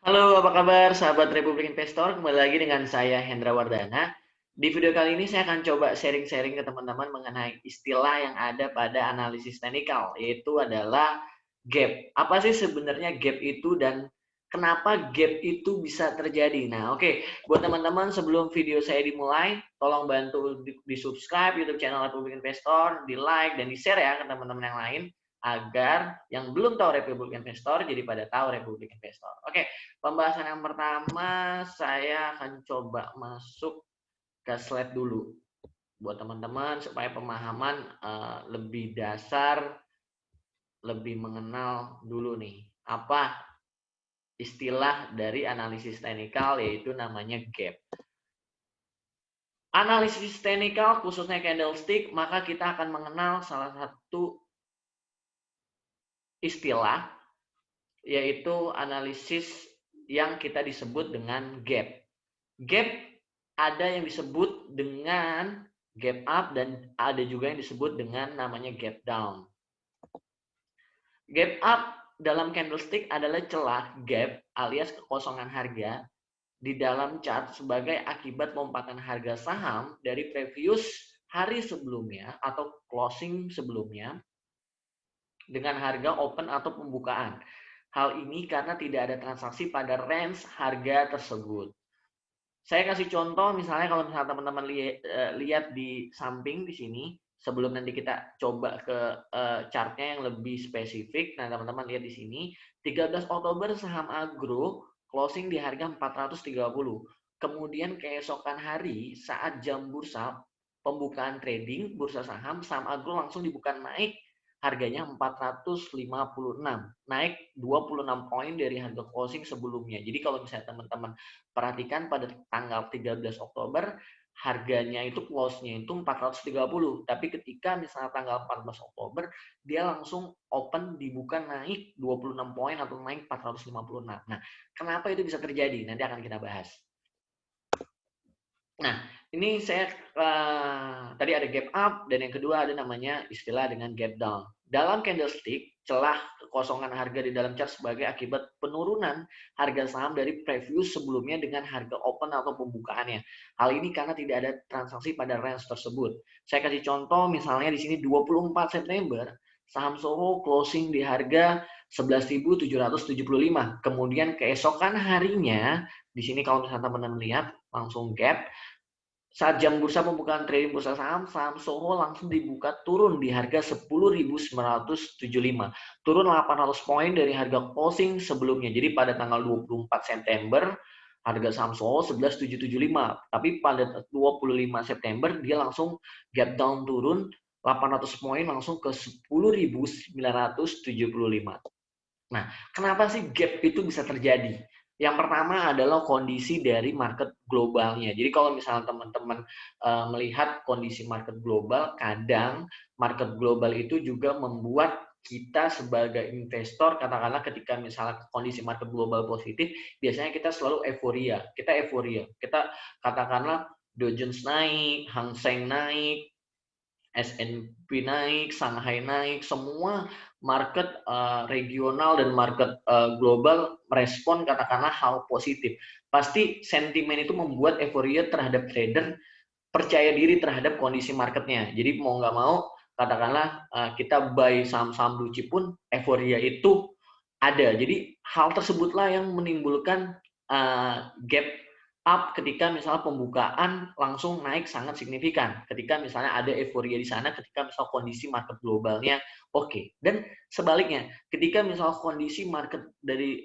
Halo, apa kabar sahabat Republik Investor? Kembali lagi dengan saya Hendra Wardana. Di video kali ini saya akan coba sharing-sharing ke teman-teman mengenai istilah yang ada pada analisis teknikal, yaitu adalah gap. Apa sih sebenarnya gap itu dan kenapa gap itu bisa terjadi? Nah, oke. Buat teman-teman sebelum video saya dimulai, tolong bantu di subscribe YouTube channel Republik Investor, di like dan di share ya ke teman-teman yang lain agar yang belum tahu Republik Investor jadi pada tahu Republik Investor. Oke, pembahasan yang pertama saya akan coba masuk ke slide dulu buat teman-teman supaya pemahaman lebih dasar, lebih mengenal dulu nih apa istilah dari analisis teknikal yaitu namanya gap. Analisis teknikal khususnya candlestick, maka kita akan mengenal salah satu istilah yaitu analisis yang kita disebut dengan gap. Gap ada yang disebut dengan gap up dan ada juga yang disebut dengan namanya gap down. Gap up dalam candlestick adalah celah gap alias kekosongan harga di dalam chart sebagai akibat lompatan harga saham dari previous hari sebelumnya atau closing sebelumnya dengan harga open atau pembukaan. Hal ini karena tidak ada transaksi pada range harga tersebut. Saya kasih contoh misalnya kalau misalnya teman-teman lihat di samping di sini sebelum nanti kita coba ke chartnya yang lebih spesifik. Nah, teman-teman lihat di sini 13 Oktober saham Agro closing di harga 430. Kemudian keesokan hari saat jam bursa pembukaan trading bursa saham Agro langsung dibuka naik harganya 456, naik 26 poin dari harga closing sebelumnya. Jadi kalau misalnya teman-teman perhatikan pada tanggal 13 Oktober harganya itu close-nya itu 430, tapi ketika misalnya tanggal 14 Oktober dia langsung open dibuka naik 26 poin atau naik 456. Nah, kenapa itu bisa terjadi? Nanti akan kita bahas. Nah, ini saya tadi ada gap up dan yang kedua ada namanya istilah dengan gap down. Dalam candlestick, celah kekosongan harga di dalam chart sebagai akibat penurunan harga saham dari previous sebelumnya dengan harga open atau pembukaannya. Hal ini karena tidak ada transaksi pada range tersebut. Saya kasih contoh misalnya di sini 24 September saham Soho closing di harga 11.775. Kemudian keesokan harinya di sini kalau misalnya teman-teman lihat langsung gap saat jam bursa pembukaan trading bursa saham, saham Soho langsung dibuka turun di harga 10.975. Turun 800 poin dari harga closing sebelumnya. Jadi pada tanggal 24 September harga saham Soho 11.775. Tapi pada 25 September dia langsung gap down turun 800 poin langsung ke 10.975. Nah, kenapa sih gap itu bisa terjadi? Yang pertama adalah kondisi dari market globalnya. Jadi kalau misalnya teman-teman melihat kondisi market global, kadang market global itu juga membuat kita sebagai investor, katakanlah ketika misalnya kondisi market global positif, biasanya kita selalu euforia. Kita katakanlah Dow Jones naik, Hang Seng naik, S&P naik, Shanghai naik, semua market regional dan market global merespon katakanlah hal positif. Pasti sentimen itu membuat euforia terhadap trader percaya diri terhadap kondisi marketnya. Jadi mau nggak mau katakanlah kita buy saham-saham blue chip pun euforia itu ada. Jadi hal tersebutlah yang menimbulkan gap up ketika misalnya pembukaan langsung naik sangat signifikan. Ketika misalnya ada euforia di sana, ketika misal kondisi market globalnya oke. Dan sebaliknya, ketika misal kondisi market dari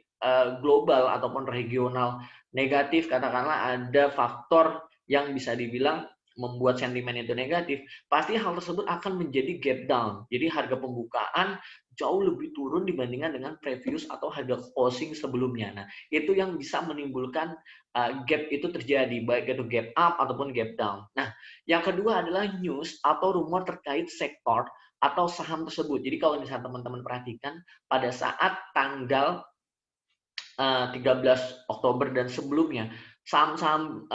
global ataupun regional negatif, katakanlah ada faktor yang bisa dibilang membuat sentimen itu negatif, pasti hal tersebut akan menjadi gap down. Jadi harga pembukaan jauh lebih turun dibandingkan dengan previous atau harga closing sebelumnya. Nah, itu yang bisa menimbulkan gap itu terjadi, baik itu gap up ataupun gap down. Nah, yang kedua adalah news atau rumor terkait sektor atau saham tersebut. Jadi kalau misalnya teman-teman perhatikan pada saat tanggal 13 Oktober dan sebelumnya, saham-saham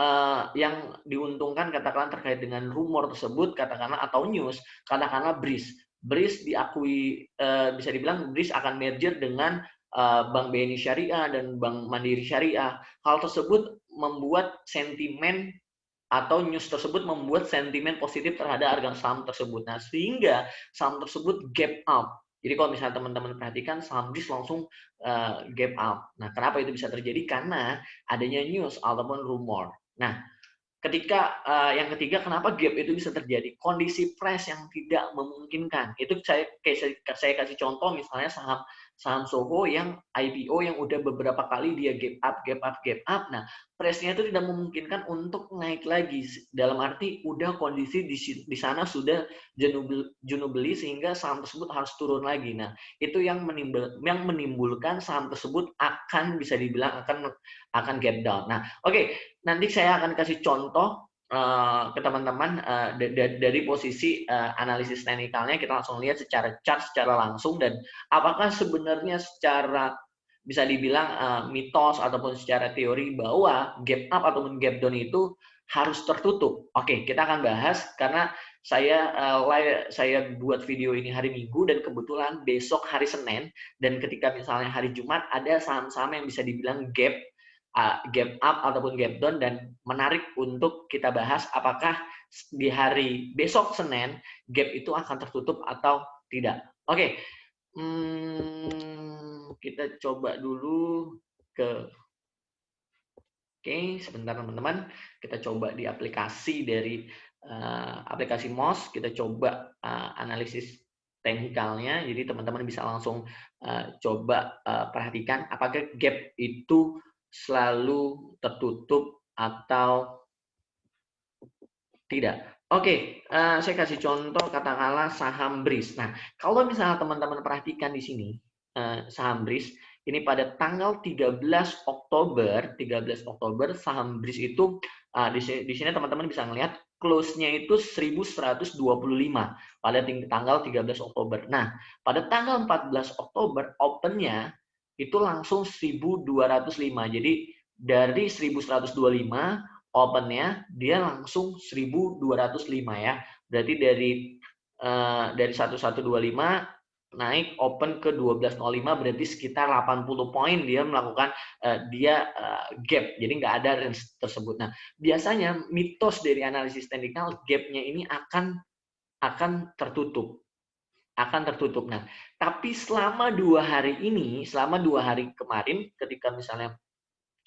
yang diuntungkan katakanlah terkait dengan rumor tersebut katakanlah atau news, katakanlah BRIS. BRIS diakui bisa dibilang BRIS akan merger dengan Bank BNI Syariah dan Bank Mandiri Syariah. Hal tersebut membuat sentimen atau news tersebut membuat sentimen positif terhadap harga saham tersebut. Nah, sehingga saham tersebut gap up. Jadi kalau misalnya teman-teman perhatikan, saham BRIS langsung gap up. Nah, kenapa itu bisa terjadi? Karena adanya news ataupun rumor. Nah, ketika yang ketiga, kenapa gap itu bisa terjadi? Kondisi price yang tidak memungkinkan. Itu saya kasih contoh, misalnya saham Soho yang IPO yang udah beberapa kali dia gap up. Nah, price-nya itu tidak memungkinkan untuk naik lagi. Dalam arti udah kondisi di sana sudah jenuh beli sehingga saham tersebut harus turun lagi. Nah, itu yang menimbulkan saham tersebut akan bisa dibilang akan gap down. Nah, oke. Nanti saya akan kasih contoh ke teman-teman dari posisi analisis teknikalnya. Kita langsung lihat secara chart secara langsung, dan apakah sebenarnya secara bisa dibilang mitos ataupun secara teori bahwa gap up ataupun gap down itu harus tertutup. Oke, kita akan bahas karena saya buat video ini hari Minggu dan kebetulan besok hari Senin, dan ketika misalnya hari Jumat ada saham-saham yang bisa dibilang gap up ataupun gap down, dan menarik untuk kita bahas apakah di hari besok Senin gap itu akan tertutup atau tidak. Oke, kita coba dulu sebentar teman-teman, kita coba di aplikasi dari aplikasi MOS, kita coba analisis teknikalnya. Jadi teman-teman bisa langsung coba perhatikan apakah gap itu selalu tertutup atau tidak. Oke, saya kasih contoh katakanlah saham BRIS. Nah, kalau misalnya teman-teman perhatikan di sini saham BRIS ini pada tanggal 13 Oktober saham BRIS itu di sini teman-teman bisa melihat close-nya itu 1125 pada tanggal 13 Oktober. Nah, pada tanggal 14 Oktober open-nya itu langsung 1205. Jadi dari 1125 open-nya dia langsung 1205 ya. Berarti dari 1125 naik open ke 1205, berarti sekitar 80 poin dia melakukan gap. Jadi nggak ada range tersebut. Nah, biasanya mitos dari analisis teknikal, gap-nya ini akan tertutup. Nah, tapi selama 2 hari ini, selama 2 hari kemarin, ketika misalnya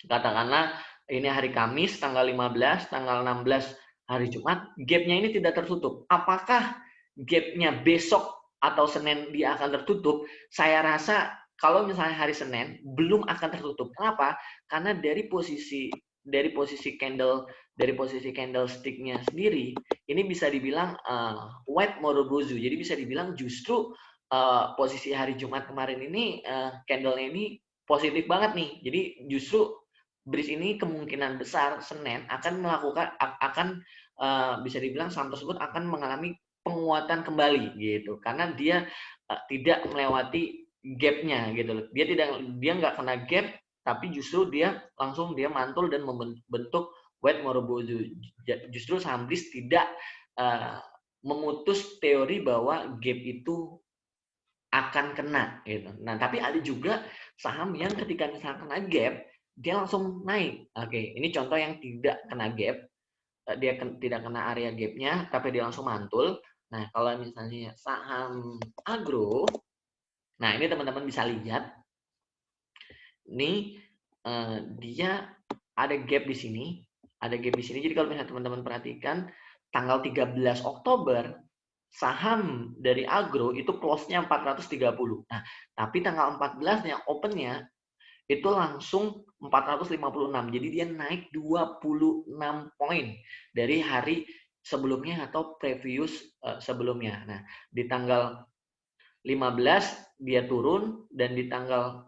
katakanlah ini hari Kamis tanggal 15, tanggal 16 hari Jumat, gap-nya ini tidak tertutup. Apakah gap-nya besok atau Senin dia akan tertutup? Saya rasa kalau misalnya hari Senin belum akan tertutup. Kenapa? Karena dari posisi candlestick-nya sendiri ini bisa dibilang white Morobozu. Jadi bisa dibilang justru posisi hari Jumat kemarin ini candle-nya ini positif banget nih. Jadi justru BRIS ini kemungkinan besar Senin akan bisa dibilang saham tersebut akan mengalami penguatan kembali gitu, karena dia tidak melewati gap-nya gitu. Dia nggak kena gap, tapi justru dia mantul dan membentuk white Morobozu. Justru saham BRIS tidak memutus teori bahwa gap itu akan kena gitu. Nah, tapi ada juga saham yang ketika misalnya kena gap dia langsung naik. Oke, ini contoh yang tidak kena gap, dia tidak kena area gapnya, tapi dia langsung mantul. Nah, kalau misalnya saham agro, nah ini teman-teman bisa lihat, ini dia ada gap di sini, Jadi kalau misalnya teman-teman perhatikan, tanggal 13 Oktober saham dari agro itu close-nya 430. Nah, tapi tanggal 14-nya open-nya itu langsung 456. Jadi dia naik 26 poin dari hari sebelumnya atau previous sebelumnya. Nah, di tanggal 15 dia turun, dan di tanggal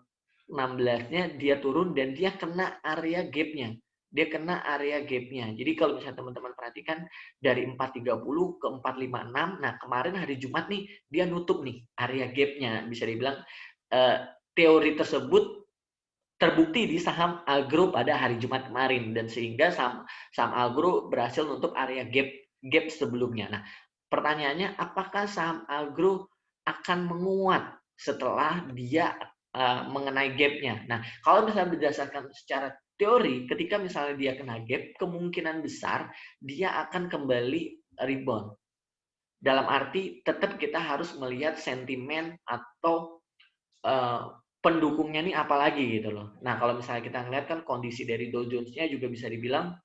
16-nya dia turun, dan dia kena area gap-nya. Jadi kalau misalnya teman-teman perhatikan dari 430 ke 456, nah kemarin hari Jumat nih dia nutup nih area gap-nya. Bisa dibilang teori tersebut terbukti di saham agro pada hari Jumat kemarin, dan sehingga saham agro berhasil nutup area gap sebelumnya. Nah, pertanyaannya apakah saham agro akan menguat setelah dia mengenai gap-nya. Nah, kalau misalnya berdasarkan secara teori, ketika misalnya dia kena gap, kemungkinan besar dia akan kembali rebound. Dalam arti tetap kita harus melihat sentimen atau pendukungnya nih apa lagi gitu loh. Nah, kalau misalnya kita ngeliat kan kondisi dari Dow Jones-nya juga bisa dibilang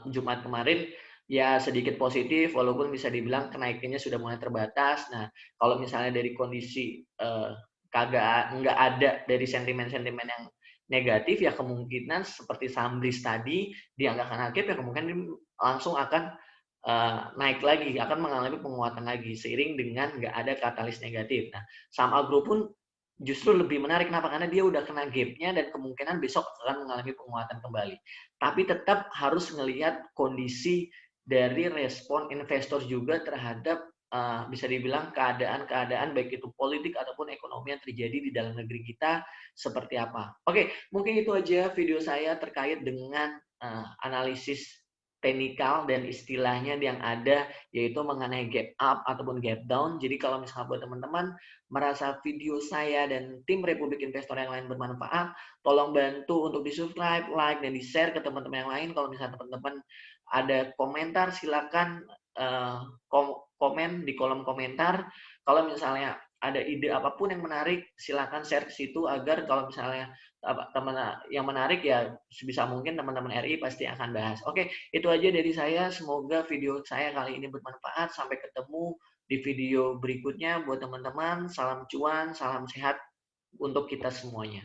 Jumat kemarin ya sedikit positif walaupun bisa dibilang kenaikannya sudah mulai terbatas. Nah, kalau misalnya dari kondisi kagak nggak ada dari sentimen-sentimen yang negatif ya kemungkinan seperti Sambris tadi dia nggak kena gap ya kemungkinan langsung akan naik lagi, akan mengalami penguatan lagi seiring dengan nggak ada katalis negatif. Nah, saham agro pun justru lebih menarik kenapa? Karena dia udah kena gap-nya dan kemungkinan besok akan mengalami penguatan kembali. Tapi tetap harus melihat kondisi dari respon investor juga terhadap bisa dibilang keadaan-keadaan baik itu politik ataupun ekonomi yang terjadi di dalam negeri kita seperti apa. Oke, mungkin itu aja video saya terkait dengan analisis teknikal dan istilahnya yang ada yaitu mengenai gap up ataupun gap down. Jadi kalau misalnya buat teman-teman merasa video saya dan tim Republik Investor yang lain bermanfaat, tolong bantu untuk di-subscribe, like, dan di-share ke teman-teman yang lain. Kalau misalnya teman-teman ada komentar, silakan komen di kolom komentar. Kalau misalnya ada ide apapun yang menarik, silakan share ke situ agar kalau misalnya teman yang menarik ya sebisa mungkin teman-teman RI pasti akan bahas. Oke, itu aja dari saya. Semoga video saya kali ini bermanfaat. Sampai ketemu di video berikutnya buat teman-teman. Salam cuan, salam sehat untuk kita semuanya.